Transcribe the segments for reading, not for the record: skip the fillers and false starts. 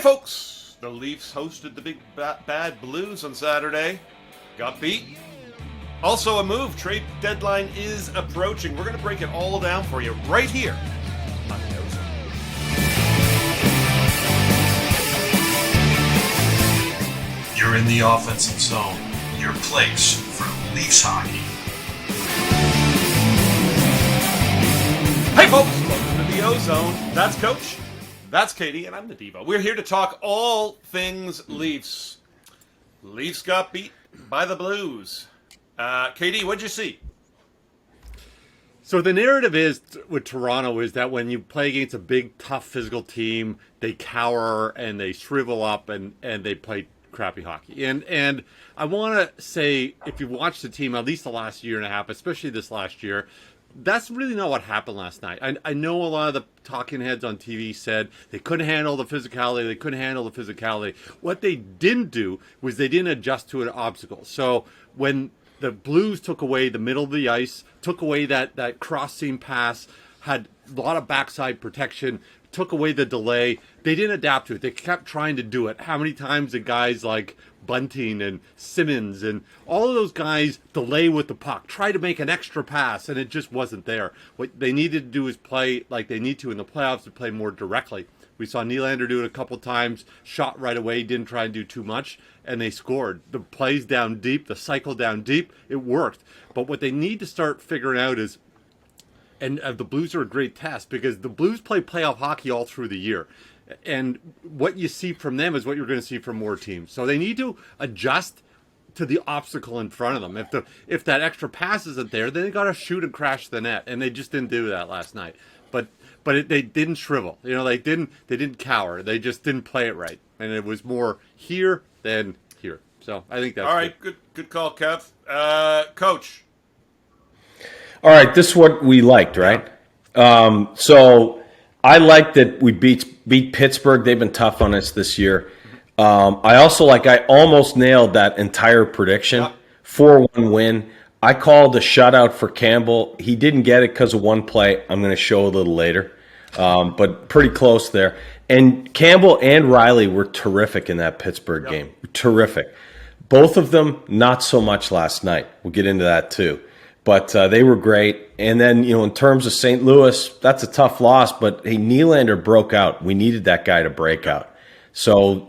folks, the Leafs hosted the big bad Blues on Saturday. Got beat. Also a move. Trade deadline is approaching. We're going to break it all down for you right here on the OZone. You're in the offensive zone, your place for Leafs hockey. Hey folks, welcome to the OZone. That's Coach. That's Katie, and I'm the Devo. We're here to talk all things Leafs. Leafs got beat by the Blues. Katie, what'd you see? So the narrative is with Toronto is that when you play against a big, tough physical team, they cower and they shrivel up and they play crappy hockey. And I want to say, if you've watched the team, at least the last year and a half, especially this last year, that's really not what happened last night. I know a lot of the talking heads on TV said they couldn't handle the physicality. What they didn't do was they didn't adjust to an obstacle. So when the Blues took away the middle of the ice, took away that cross-seam pass, had a lot of backside protection, took away the delay, they didn't adapt to it. They kept trying to do it. How many times did guys like Bunting and Simmons and all of those guys delay with the puck, try to make an extra pass, and it just wasn't there. What they needed to do is play like they need to in the playoffs, to play more directly. We saw Nylander do it a couple times, shot right away, didn't try and do too much, and they scored. The plays down deep, the cycle down deep, it worked. But what they need to start figuring out is, and the Blues are a great test, because the Blues play playoff hockey all through the year. And what you see from them is what you're going to see from more teams. So they need to adjust to the obstacle in front of them. If that extra pass isn't there, then they got to shoot and crash the net, and they just didn't do that last night. But they didn't shrivel. You know, they didn't cower. They just didn't play it right, and it was more here than here. So I think that's all right. Good call, Kev. Coach. All right, this is what we liked, right? So I like that we beat Pittsburgh. They've been tough on us this year. I also I almost nailed that entire prediction. 4-1 win. I called a shutout for Campbell. He didn't get it because of one play. I'm going to show a little later, but pretty close there. And Campbell and Riley were terrific in that Pittsburgh game. Terrific. Both of them, not so much last night. We'll get into that too. But they were great. And then, in terms of St. Louis, that's a tough loss. But, hey, Nylander broke out. We needed that guy to break out. So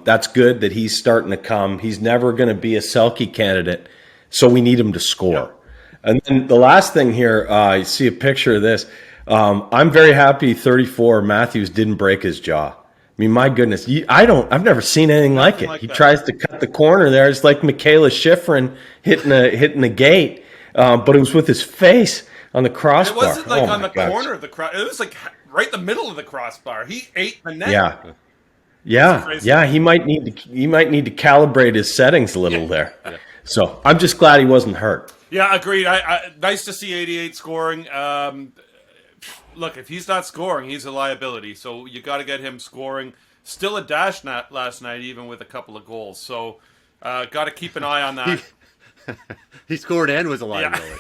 that's good that he's starting to come. He's never going to be a Selke candidate, so we need him to score. And then the last thing here, you see a picture of this. I'm very happy 34 Matthews didn't break his jaw. I mean, my goodness, I've never seen anything like it. He tries to cut the corner there. It's like Michaela Schifrin hitting a gate. But it was with his face on the crossbar. It wasn't on the corner of the cross. It was right in the middle of the crossbar. He ate the net. Yeah. He might need to calibrate his settings a little there. Yeah. So I'm just glad he wasn't hurt. Yeah, agreed. Nice to see 88 scoring. Look, if he's not scoring, he's a liability. So you got to get him scoring. Still a dash last night, even with a couple of goals. So got to keep an eye on that. He scored and was a liability.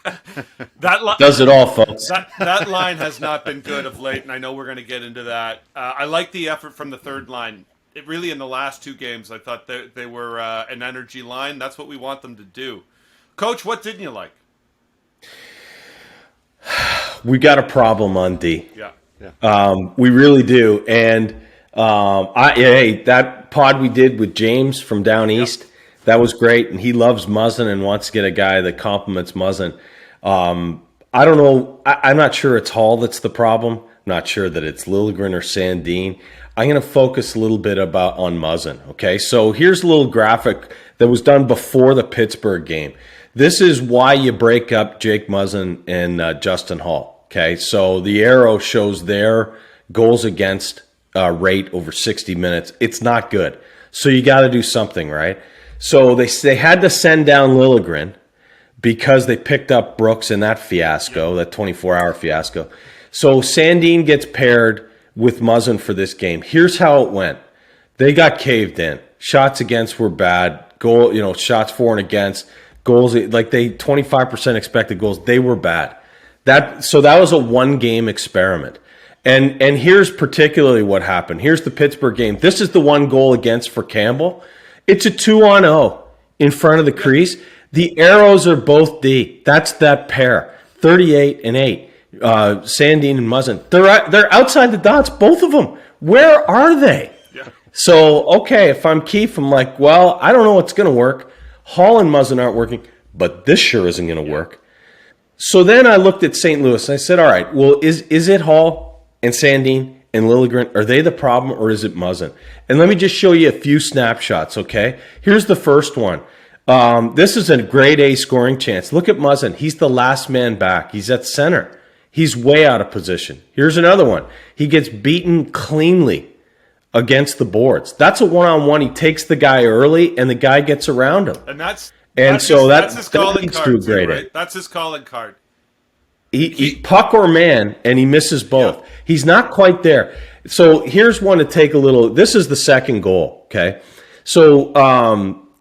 Yeah. Does it all, folks. That line has not been good of late, and I know we're going to get into that. I like the effort from the third line. It really, in the last two games, I thought they were an energy line. That's what we want them to do. Coach, what didn't you like? We got a problem on D. Yeah. We really do. And that pod we did with James from down east, that was great, and he loves Muzzin and wants to get a guy that compliments Muzzin. I don't know. I'm not sure it's Hall that's the problem. I'm not sure that it's Liljegren or Sandin. I'm going to focus a little bit on Muzzin, okay? So here's a little graphic that was done before the Pittsburgh game. This is why you break up Jake Muzzin and Justin Hall, okay? So the arrow shows their goals against rate over 60 minutes. It's not good. So you got to do something, right? So they had to send down Liljegren because they picked up Brooks in that fiasco, that 24-hour fiasco. So Sandin gets paired with Muzzin for this game. Here's how it went. They got caved in. Shots against were bad. Shots for and against. Goals, 25% expected goals. They were bad. So that was a one-game experiment. And here's particularly what happened. Here's the Pittsburgh game. This is the one goal against for Campbell. It's a 2-on-0 in front of the crease. The arrows are both D. That's that pair, 38 and 8. Sandin and Muzzin. They're outside the dots, both of them. Where are they? Yeah. So, okay, if I'm Keefe, I'm like, well, I don't know what's going to work. Hall and Muzzin aren't working, but this sure isn't going to work. So then I looked at St. Louis and I said, all right, well, is it Hall and Sandin and Liljegren, are they the problem or is it Muzzin? And let me just show you a few snapshots, okay? Here's the first one. This is a grade A scoring chance. Look at Muzzin. He's the last man back. He's at center. He's way out of position. Here's another one. He gets beaten cleanly against the boards. That's a one-on-one. He takes the guy early, and the guy gets around him. And that's his calling leads card, to a grade A. right? That's his calling card. He puck or man, and he misses both. Yeah. He's not quite there. So here's one to take a little. This is the second goal, okay? So,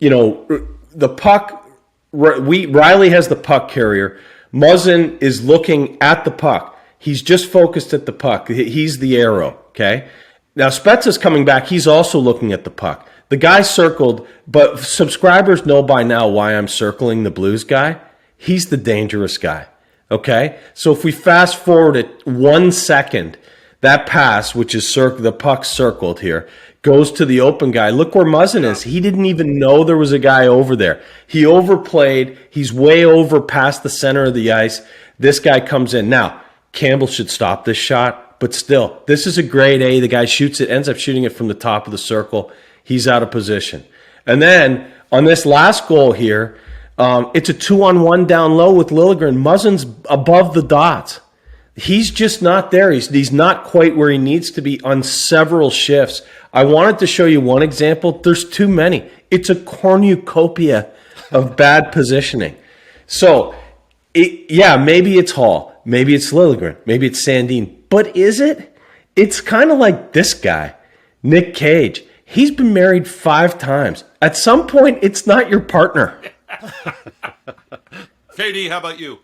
the puck, Riley has the puck carrier. Muzzin is looking at the puck. He's just focused at the puck. He's the arrow, okay? Now, Spezza's coming back. He's also looking at the puck. The guy circled, but subscribers know by now why I'm circling the Blues guy. He's the dangerous guy, okay? So if we fast forward it 1 second, that pass, which is the puck circled here, goes to the open guy. Look where Muzzin is. He didn't even know there was a guy over there. He overplayed. He's way over past the center of the ice. This guy comes in. Now, Campbell should stop this shot, but still, this is a grade A. The guy shoots it, ends up shooting it from the top of the circle. He's out of position. And then on this last goal here, it's a 2-on-1 down low with Liljegren. Muzzin's above the dots. He's just not there. He's not quite where he needs to be on several shifts. I wanted to show you one example. There's too many. It's a cornucopia of bad positioning. So, maybe it's Hall. Maybe it's Liljegren. Maybe it's Sandin. But is it? It's kind of like this guy, Nick Cage. He's been married 5 times. At some point, it's not your partner. KD, how about you?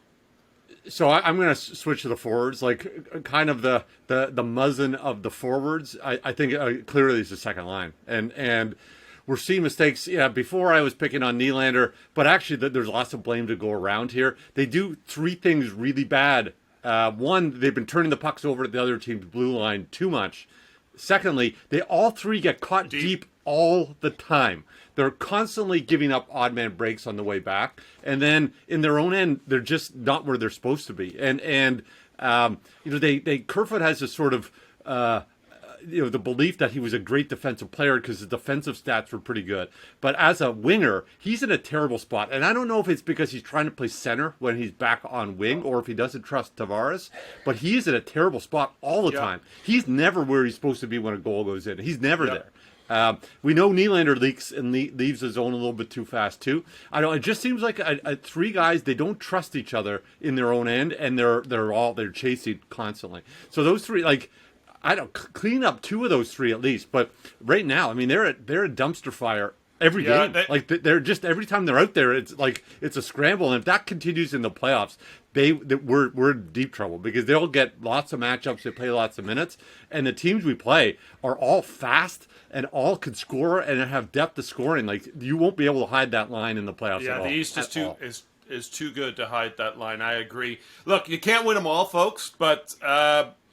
So I'm going to switch to the forwards, like kind of the Muzzin of the forwards. I think clearly it's the second line, and we're seeing mistakes. Yeah, before I was picking on Nylander, but actually there's lots of blame to go around here. They do 3 things really bad. One, they've been turning the pucks over to the other team's blue line too much. Secondly, they all 3 get caught deep all the time. They're constantly giving up odd man breaks on the way back, and then in their own end, they're just not where they're supposed to be. And Kerfoot has this sort of the belief that he was a great defensive player because his defensive stats were pretty good. But as a winger, he's in a terrible spot, and I don't know if it's because he's trying to play center when he's back on wing, or if he doesn't trust Tavares. But he's in a terrible spot all the time. He's never where he's supposed to be when a goal goes in. He's never there. We know Nylander leaks and leaves his zone a little bit too fast too. I know it just seems like 3 guys, they don't trust each other in their own end, and they're chasing constantly. So those 3, clean up 2 of those 3 at least. But right now, I mean, they're a dumpster fire every game. They're just every time they're out there, it's like it's a scramble. And if that continues in the playoffs, we're in deep trouble because they'll get lots of matchups. They play lots of minutes, and the teams we play are all fast and all can score and have depth of scoring. Like, you won't be able to hide that line in the playoffs. Yeah, at all, the East is too good to hide that line. I agree. Look, you can't win them all, folks, but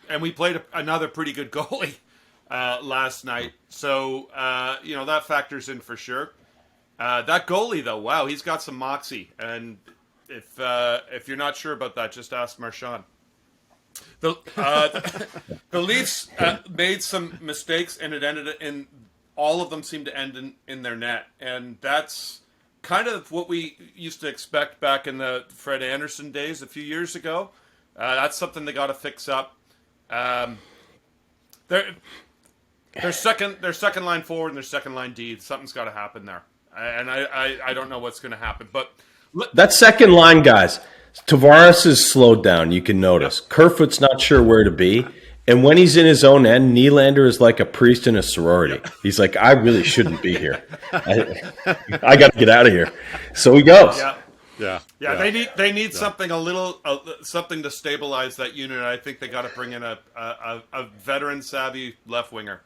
and we played another pretty good goalie last night, so that factors in for sure. That goalie, though, wow, he's got some moxie, and if you're not sure about that, just ask Marchand. The Leafs made some mistakes, and it ended in all of them seemed to end in their net, and that's kind of what we used to expect back in the Fred Anderson days a few years ago. That's something they got to fix up. Their second line forward and their second line D, something's got to happen there, and I don't know what's going to happen, but that second line, guys. Tavares is slowed down, you can notice. Kerfoot's not sure where to be. And when he's in his own end, Nylander is like a priest in a sorority. He's like, I really shouldn't be here. I got to get out of here. So he goes. Yeah, they need something a little something to stabilize that unit. I think they got to bring in a veteran savvy left winger.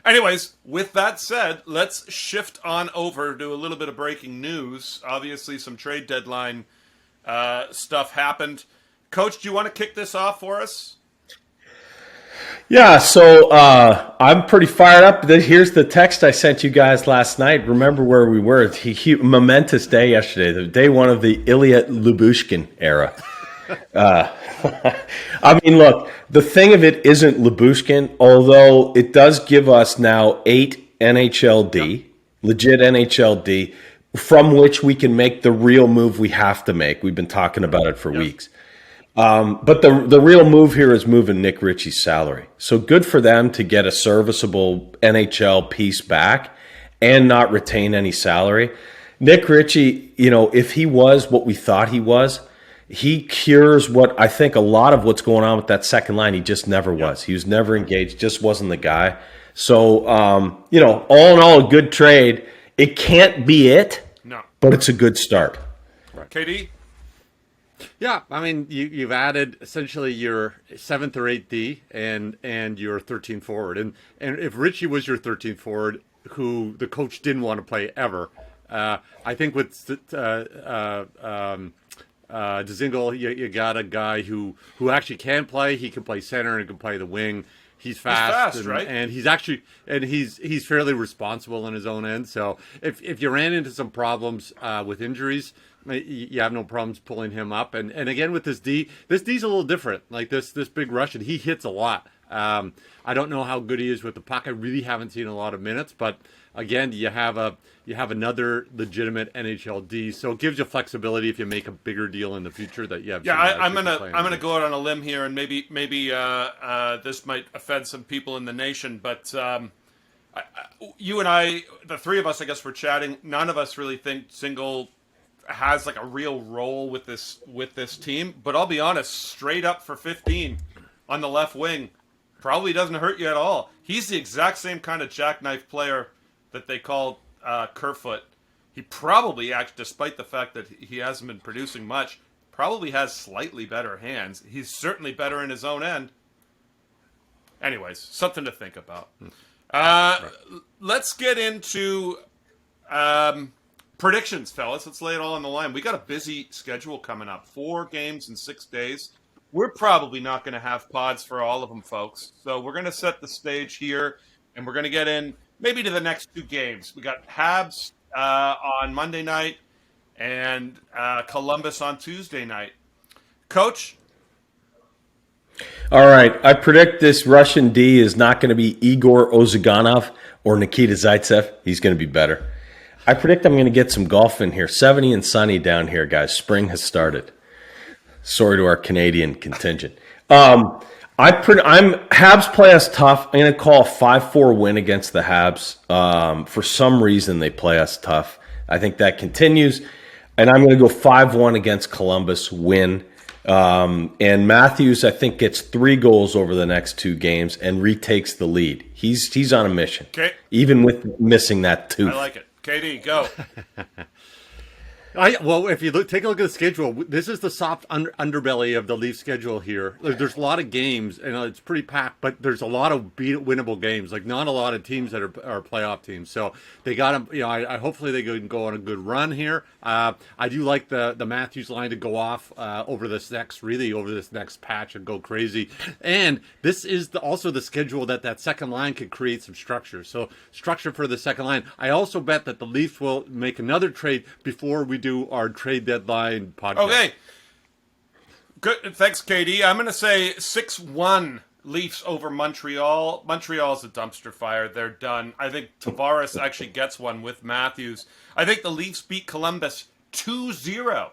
Anyways, with that said, let's shift on over to a little bit of breaking news. Obviously, some trade deadline stuff happened. Coach, do you want to kick this off for us? Yeah, so I'm pretty fired up. Here's the text I sent you guys last night. Remember where we were. Momentous day yesterday, the day one of the Ilya Lyubushkin era. I mean, look, the thing of it isn't Lyubushkin, although it does give us now 8 NHLD, legit NHLD, from which we can make the real move we have to make. We've been talking about it for weeks. But the real move here is moving Nick Ritchie's salary. So good for them to get a serviceable NHL piece back and not retain any salary. Nick Ritchie, if he was what we thought he was, he cures what I think a lot of what's going on with that second line. He just never was. He was never engaged, just wasn't the guy. So, all in all, a good trade. It can't be it, but it's a good start. Right. KD? Yeah, I mean, you've added essentially your 7th or 8th D and your 13th forward. And if Ritchie was your 13th forward, who the coach didn't want to play ever, I think with Dzingel, you got a guy who actually can play. He can play center and can play the wing. He's fast, right? And he's fairly responsible in his own end. So if you ran into some problems with injuries, you have no problems pulling him up. And again with this D's a little different. Like this big Russian, he hits a lot. I don't know how good he is with the puck. I really haven't seen a lot of minutes, but again, you have another legitimate NHL D, so it gives you flexibility if you make a bigger deal in the future that you have. Yeah, I'm gonna go out on a limb here, and maybe this might offend some people in the nation, but you and I, the three of us, I guess, were chatting. None of us really think Dzingel has like a real role with this team, but I'll be honest, straight up for 15 on the left wing probably doesn't hurt you at all. He's the exact same kind of jackknife player that they called Kerfoot. He probably, actually, despite the fact that he hasn't been producing much, probably has slightly better hands. He's certainly better in his own end. Anyways, something to think about. Let's get into predictions, fellas. Let's lay it all on the line. We got a busy schedule coming up. 4 games in 6 days. We're probably not going to have pods for all of them, folks. So we're going to set the stage here, and we're going to get in maybe to the next 2 games. We got Habs on Monday night and Columbus on Tuesday night. Coach? All right. I predict this Russian D is not going to be Igor Ozaganov or Nikita Zaitsev. He's going to be better. I predict I'm going to get some golf in here. 70 and sunny down here, guys. Spring has started. Sorry to our Canadian contingent. Habs play us tough. I'm going to call a 5-4 win against the Habs. For some reason, they play us tough. I think that continues. And I'm going to go 5-1 against Columbus, win. And Matthews, I think, gets 3 goals over the next 2 games and retakes the lead. He's on a mission, even with missing that tooth. I like it. KD, go. If you take a look at the schedule, this is the soft underbelly of the Leafs schedule here. There's a lot of games, and it's pretty packed, but there's a lot of winnable games. Like not a lot of teams that are playoff teams. So they got them. I hopefully they can go on a good run here. I do like the Matthews line to go off over this next patch and go crazy. And this is also the schedule that second line could create some structure. So structure for the second line. I also bet that the Leafs will make another trade before we do our trade deadline podcast. Okay. Good. Thanks, KD. I'm going to say 6-1 Leafs over Montreal. Montreal's a dumpster fire. They're done. I think Tavares actually gets one with Matthews. I think the Leafs beat Columbus 2-0.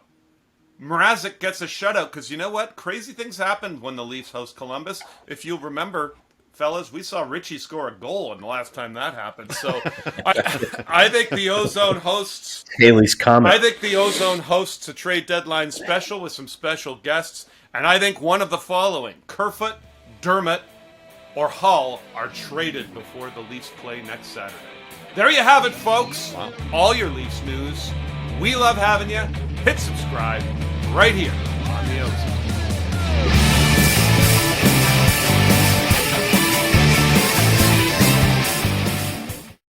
Mrazek gets a shutout because you know what? Crazy things happened when the Leafs host Columbus. If you'll remember, fellas, we saw Ritchie score a goal in the last time that happened. So I think the OZone hosts Haley's comment. I think the OZone hosts a trade deadline special with some special guests. And I think one of the following, Kerfoot, Dermott, or Hull are traded before the Leafs play next Saturday. There you have it, folks. Wow. All your Leafs news. We love having you. hit subscribe right here on the OZone.